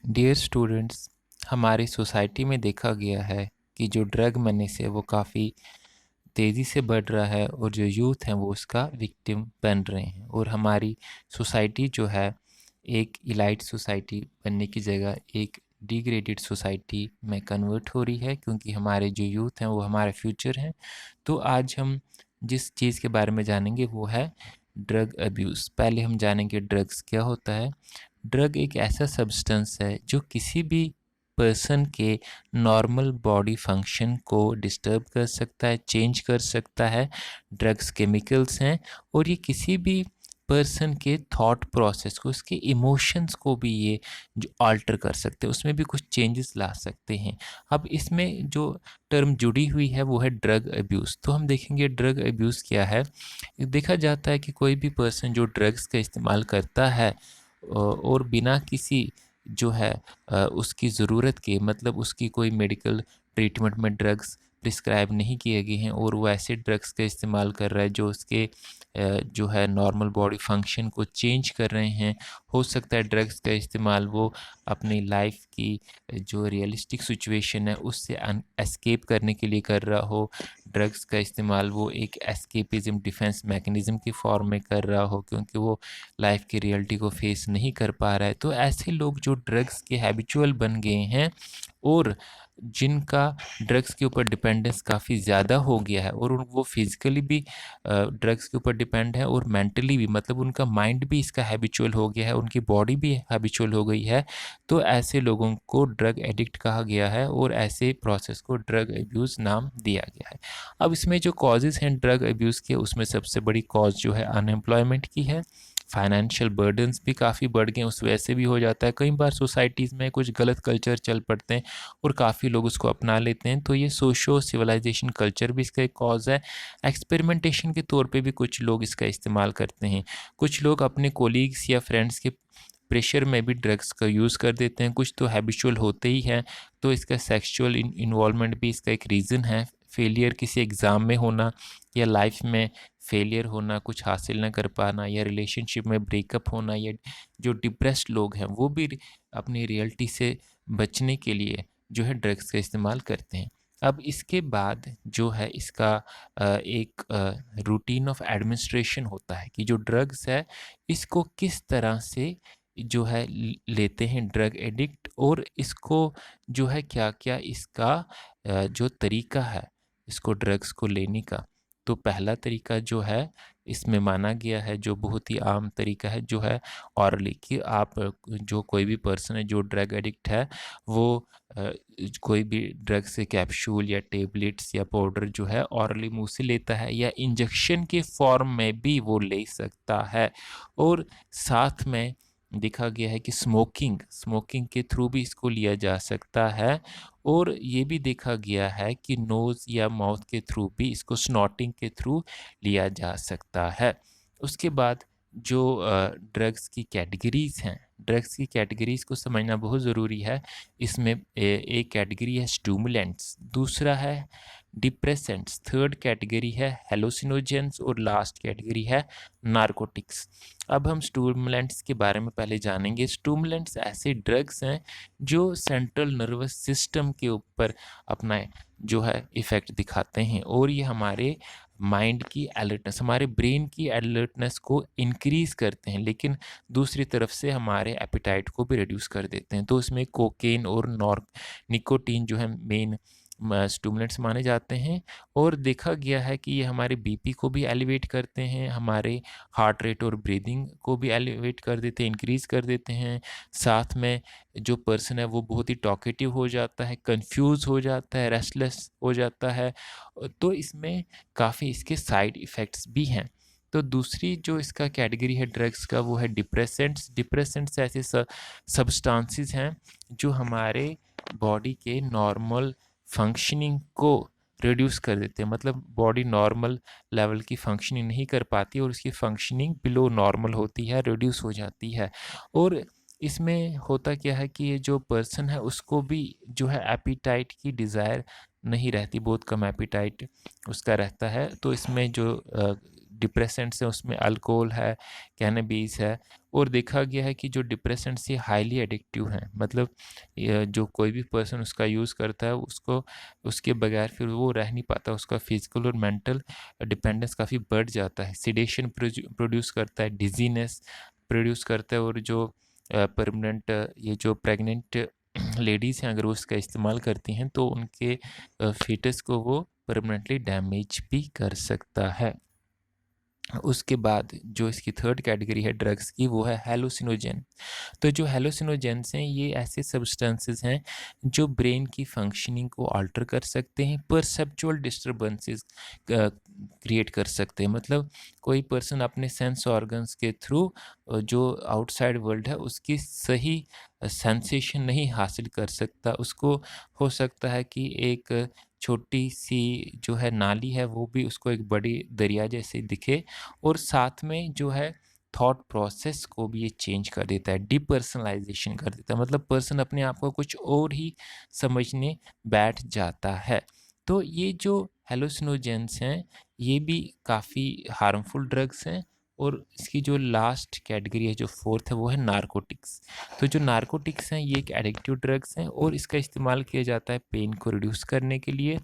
Dear students, हमारी society में देखा गया है कि जो ड्रग मनीस है वो काफ़ी तेज़ी से बढ़ रहा है और जो यूथ हैं वो उसका विक्टिम बन रहे हैं। और हमारी सोसाइटी जो है एक इलाइट सोसाइटी बनने की जगह एक डिग्रेडेड सोसाइटी में कन्वर्ट हो रही है, क्योंकि हमारे जो यूथ हैं वो हमारे फ्यूचर हैं। तो आज हम जिस चीज़ के बारे में जानेंगे वो है ड्रग अब्यूज़। पहले हम जानेंगे ड्रग्स क्या होता है। ड्रग एक ऐसा सब्सटेंस है जो किसी भी पर्सन के नॉर्मल बॉडी फंक्शन को डिस्टर्ब कर सकता है, चेंज कर सकता है। ड्रग्स केमिकल्स हैं और ये किसी भी पर्सन के थॉट प्रोसेस को, उसके इमोशंस को भी ये जो अल्टर कर सकते हैं, उसमें भी कुछ चेंजेस ला सकते हैं। अब इसमें जो टर्म जुड़ी हुई है वो है ड्रग अब्यूज़। तो हम देखेंगे ड्रग अब्यूज़ क्या है। देखा जाता है कि कोई भी पर्सन जो ड्रग्स का इस्तेमाल करता है और बिना किसी जो है उसकी ज़रूरत के, मतलब उसकी कोई मेडिकल ट्रीटमेंट में ड्रग्स प्रिस्क्राइब नहीं किए गए हैं और वो ऐसे ड्रग्स का इस्तेमाल कर रहा है जो उसके जो है नॉर्मल बॉडी फंक्शन को चेंज कर रहे हैं। हो सकता है ड्रग्स का इस्तेमाल वो अपनी लाइफ की जो रियलिस्टिक सिचुएशन है उससे एस्केप करने के लिए कर रहा हो। ड्रग्स का इस्तेमाल वो एक एस्केपिज्म डिफेंस मैकेनिज़्म की फॉर्म में कर रहा हो, क्योंकि वो लाइफ की रियलिटी को फेस नहीं कर पा रहा है। तो ऐसे लोग जो ड्रग्स के हैबिचुअल बन गए हैं और जिनका ड्रग्स के ऊपर डिपेंडेंस काफ़ी ज़्यादा हो गया है और वो फिज़िकली भी ड्रग्स के ऊपर डिपेंड है और मेंटली भी, मतलब उनका माइंड भी इसका हैबिचुअल हो गया है, उनकी बॉडी भी हैबिचुअल हो गई है। तो ऐसे लोगों को ड्रग एडिक्ट कहा गया है और ऐसे प्रोसेस को ड्रग अब्यूज़ नाम दिया गया है। अब इसमें जो कॉजेज़ हैं ड्रग अब्यूज़ के, उसमें सबसे बड़ी कॉज जो है अनएम्प्लॉयमेंट की है। फाइनेंशियल बर्डन्स भी काफ़ी बढ़ गए, उस वजह से भी हो जाता है। कई बार सोसाइटीज़ में कुछ गलत कल्चर चल पड़ते हैं और काफ़ी लोग उसको अपना लेते हैं, तो ये सोशो सिविलाइजेशन कल्चर भी इसका एक कॉज है। एक्सपेरिमेंटेशन के तौर पे भी कुछ लोग इसका इस्तेमाल करते हैं। कुछ लोग अपने कोलीग्स या फ्रेंड्स के प्रेशर में भी ड्रग्स का यूज़ कर देते हैं। कुछ तो हैबिचुअल होते ही हैं, तो इसका सेक्सुअल इन्वॉल्वमेंट भी इसका एक रीज़न है। फेलियर किसी एग्ज़ाम में होना या लाइफ में फेलियर होना, कुछ हासिल ना कर पाना या रिलेशनशिप में ब्रेकअप होना, या जो डिप्रेस्ड लोग हैं वो भी अपनी रियलिटी से बचने के लिए जो है ड्रग्स का इस्तेमाल करते हैं। अब इसके बाद जो है इसका एक रूटीन ऑफ एडमिनिस्ट्रेशन होता है कि जो ड्रग्स है इसको किस तरह से जो है लेते हैं ड्रग एडिक्ट, और इसको जो है क्या-क्या इसका जो तरीका है इसको ड्रग्स को लेने का। तो पहला तरीका जो है इसमें माना गया है, जो बहुत ही आम तरीका है, जो है ऑरली, कि आप जो कोई भी पर्सन है जो ड्रग एडिक्ट है वो अ, कोई भी ड्रग से कैप्सूल या टेबलेट्स या पाउडर जो है ऑरली मुँह से लेता है या इंजेक्शन के फॉर्म में भी वो ले सकता है। और साथ में देखा गया है कि स्मोकिंग के थ्रू भी इसको लिया जा सकता है। और ये भी देखा गया है कि नोज़ या माउथ के थ्रू भी, इसको स्नॉटिंग के थ्रू लिया जा सकता है। उसके बाद जो ड्रग्स की कैटेगरीज़ हैं, ड्रग्स की कैटेगरीज़ को समझना बहुत ज़रूरी है। इसमें एक कैटेगरी है स्टिमुलेंट्स, दूसरा है डिप्रेसेंट्स, थर्ड कैटेगरी है हेलोसिनोजेंस और लास्ट कैटेगरी है नारकोटिक्स। अब हम स्टिमुलेंट्स के बारे में पहले जानेंगे। स्टिमुलेंट्स ऐसे ड्रग्स हैं जो सेंट्रल नर्वस सिस्टम के ऊपर अपना जो है इफ़ेक्ट दिखाते हैं और ये हमारे माइंड की अलर्टनेस, हमारे ब्रेन की अलर्टनेस को इंक्रीज़ करते हैं, लेकिन दूसरी तरफ से हमारे एपेटाइट को भी रिड्यूस कर देते हैं। तो इसमें कोकेन और निकोटीन जो है मेन स्टिमुलेंट्स माने जाते हैं। और देखा गया है कि ये हमारे बीपी को भी एलिवेट करते हैं, हमारे हार्ट रेट और ब्रीदिंग को भी एलिवेट कर देते हैं, इंक्रीज़ कर देते हैं। साथ में जो पर्सन है वो बहुत ही टॉकेटिव हो जाता है, कन्फ्यूज़ हो जाता है, रेस्टलेस हो जाता है। तो इसमें काफ़ी इसके साइड इफ़ेक्ट्स भी हैं। तो दूसरी जो इसका कैटेगरी है ड्रग्स का वो है डिप्रेसेंट्स। डिप्रेसेंट्स ऐसे सब्सटेंसेस हैं जो हमारे बॉडी के नॉर्मल फंक्शनिंग को रिड्यूस कर देते हैं, मतलब बॉडी नॉर्मल लेवल की फंक्शनिंग नहीं कर पाती और उसकी फंक्शनिंग बिलो नॉर्मल होती है, रिड्यूस हो जाती है। और इसमें होता क्या है कि ये जो पर्सन है उसको भी जो है एपिटाइट की डिज़ायर नहीं रहती, बहुत कम एपिटाइट उसका रहता है। तो इसमें जो डिप्रेसेंट्स हैं उसमें अल्कोहल है, कैनबीस है, और देखा गया है कि जो डिप्रेसेंट्स ये हाईली एडिक्टिव हैं, मतलब जो कोई भी पर्सन उसका यूज़ करता है उसको उसके बगैर फिर वो रह नहीं पाता, उसका फिजिकल और मेंटल डिपेंडेंस काफ़ी बढ़ जाता है, सिडेशन प्रोड्यूस करता है, डिजीनेस प्रोड्यूस करता है, और जो परमानेंट ये जो प्रेग्नेंट लेडीज़ हैं अगर वो इसका इस्तेमाल करती हैं तो उनके फीटस को वो परमानेंटली डैमेज भी कर सकता है। उसके बाद जो इसकी थर्ड कैटेगरी है ड्रग्स की वो है हेलुसिनोजन। तो जो हेलुसिनोजेंस हैं ये ऐसे सब्सटेंसेस हैं जो ब्रेन की फंक्शनिंग को अल्टर कर सकते हैं, परसेप्चुअल डिस्टर्बेंसेस क्रिएट कर सकते हैं। मतलब कोई पर्सन अपने सेंस ऑर्गन्स के थ्रू जो आउटसाइड वर्ल्ड है उसकी सही सेंसेशन नहीं हासिल कर सकता। उसको हो सकता है कि एक छोटी सी जो है नाली है वो भी उसको एक बड़ी दरिया जैसे दिखे, और साथ में जो है थॉट प्रोसेस को भी ये चेंज कर देता है, डिपर्सनलाइजेशन कर देता है, मतलब पर्सन अपने आप को कुछ और ही समझने बैठ जाता है। तो ये जो हेलुसिनोजेंस हैं ये भी काफ़ी हार्मफुल ड्रग्स हैं। और इसकी जो लास्ट कैटेगरी है जो फोर्थ है वो है नारकोटिक्स। तो जो नारकोटिक्स हैं ये एक एडिक्टिव ड्रग्स हैं और इसका इस्तेमाल किया जाता है पेन को रिड्यूस करने के लिए,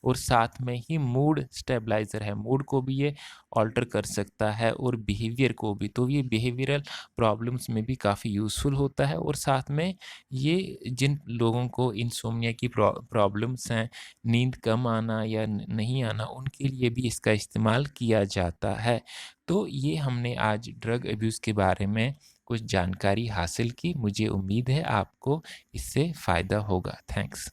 और साथ में ही मूड स्टेबलाइज़र है, मूड को भी ये ऑल्टर कर सकता है और बिहेवियर को भी। तो ये बिहेवियरल प्रॉब्लम्स में भी काफ़ी यूज़फुल होता है, और साथ में ये जिन लोगों को इंसोम्निया की प्रॉब्लम्स हैं, नींद कम आना या नहीं आना, उनके लिए भी इसका इस्तेमाल किया जाता है। तो ये हमने आज ड्रग अब्यूज़ के बारे में कुछ जानकारी हासिल की। मुझे उम्मीद है आपको इससे फ़ायदा होगा। थैंक्स।